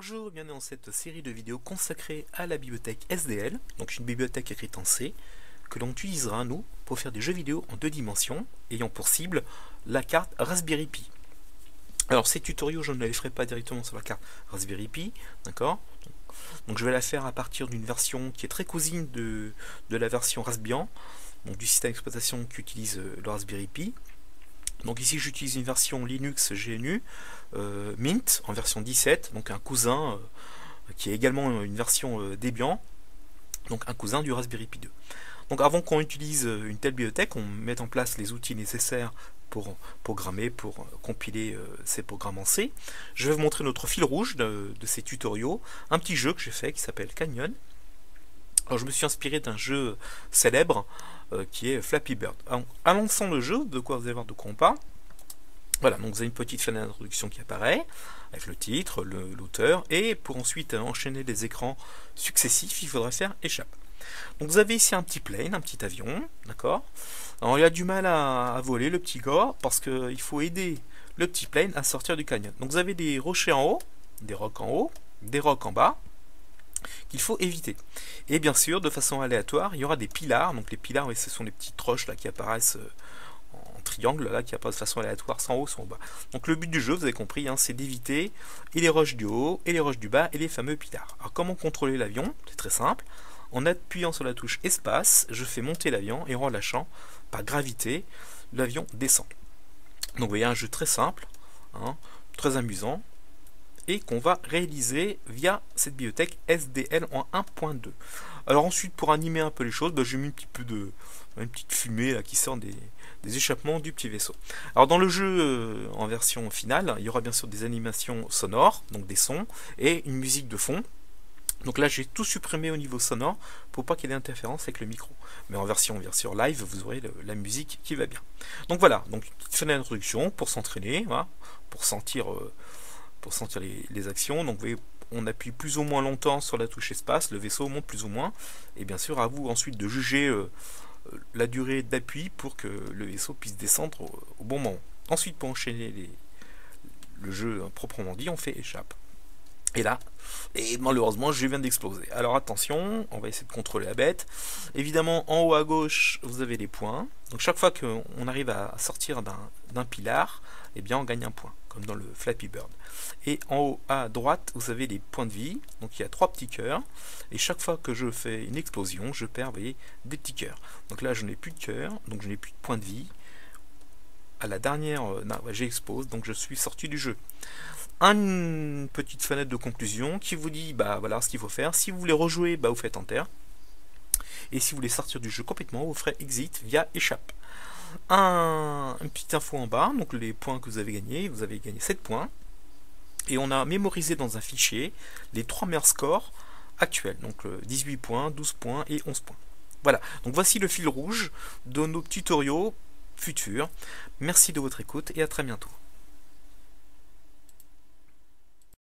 Bonjour, bienvenue dans cette série de vidéos consacrée à la bibliothèque SDL, donc une bibliothèque écrite en C, que l'on utilisera nous pour faire des jeux vidéo en 2 dimensions, ayant pour cible la carte Raspberry Pi. Alors ces tutoriaux, je ne les ferai pas directement sur la carte Raspberry Pi, d'accord? Donc je vais la faire à partir d'une version qui est très cousine de la version Raspbian, donc du système d'exploitation qu'utilise le Raspberry Pi. Donc ici j'utilise une version Linux GNU Mint en version 17, donc un cousin qui est également une version Debian, donc un cousin du Raspberry Pi 2. Donc avant qu'on utilise une telle bibliothèque, on met en place les outils nécessaires pour programmer, pour compiler ces programmes en C. Je vais vous montrer notre fil rouge de ces tutoriaux, un petit jeu que j'ai fait qui s'appelle Canyon. Alors je me suis inspiré d'un jeu célèbre qui est Flappy Bird. Alors, en lançant le jeu, de quoi vous allez voir de quoi on parle. Voilà, donc vous avez une petite fenêtre d'introduction qui apparaît, avec le titre, l'auteur, et pour ensuite enchaîner les écrans successifs, il faudra faire échappe. Donc vous avez ici un petit plane, un petit avion, d'accord. Alors il a du mal à voler le petit gars, parce qu'il faut aider le petit plane à sortir du canyon. Donc vous avez des rochers en haut, des rocs en haut, des rocs en bas, qu'il faut éviter. Et bien sûr, de façon aléatoire, il y aura des pilars. Donc les pilars, oui, ce sont les petites roches là qui apparaissent en triangle, là, qui apparaissent de façon aléatoire, soit en haut, soit en bas. Donc le but du jeu, vous avez compris, hein, c'est d'éviter et les roches du haut, et les roches du bas, et les fameux pilars. Alors comment contrôler l'avion? C'est très simple. En appuyant sur la touche espace, je fais monter l'avion, et en relâchant, par gravité, l'avion descend. Donc vous voyez, un jeu très simple, hein, très amusant, et qu'on va réaliser via cette bibliothèque SDL en 1.2. Alors ensuite, pour animer un peu les choses, j'ai mis un petit peu une petite fumée là, qui sort des échappements du petit vaisseau. Alors dans le jeu en version finale, il y aura bien sûr des animations sonores, donc des sons, et une musique de fond. Donc là j'ai tout supprimé au niveau sonore pour pas qu'il y ait d'interférence avec le micro. Mais en version live, vous aurez la musique qui va bien. Donc voilà, donc une petite fenêtre d'introduction pour s'entraîner, voilà, pour sentir les actions. Donc vous voyez, on appuie plus ou moins longtemps sur la touche espace, le vaisseau monte plus ou moins, et bien sûr à vous ensuite de juger la durée d'appui pour que le vaisseau puisse descendre au bon moment. Ensuite, pour enchaîner le jeu proprement dit, on fait échappe. Et là, malheureusement, je viens d'exploser. Alors attention, on va essayer de contrôler la bête. Évidemment, en haut à gauche, vous avez les points. Donc chaque fois qu'on arrive à sortir d'un pilar, eh bien on gagne un point, comme dans le Flappy Bird. Et en haut à droite, vous avez les points de vie. Donc il y a 3 petits cœurs. Et chaque fois que je fais une explosion, je perds, vous voyez, des petits cœurs. Donc là, je n'ai plus de cœur, donc je n'ai plus de points de vie. À la dernière, j'explose, donc je suis sorti du jeu. Une petite fenêtre de conclusion qui vous dit voilà ce qu'il faut faire. Si vous voulez rejouer, vous faites Enter. Et si vous voulez sortir du jeu complètement, vous ferez Exit via Échappe. Une petite info en bas, donc les points que vous avez gagnés. Vous avez gagné 7 points. Et on a mémorisé dans un fichier les 3 meilleurs scores actuels. Donc 18 points, 12 points et 11 points. Voilà, donc voici le fil rouge de nos tutoriaux futurs. Merci de votre écoute et à très bientôt.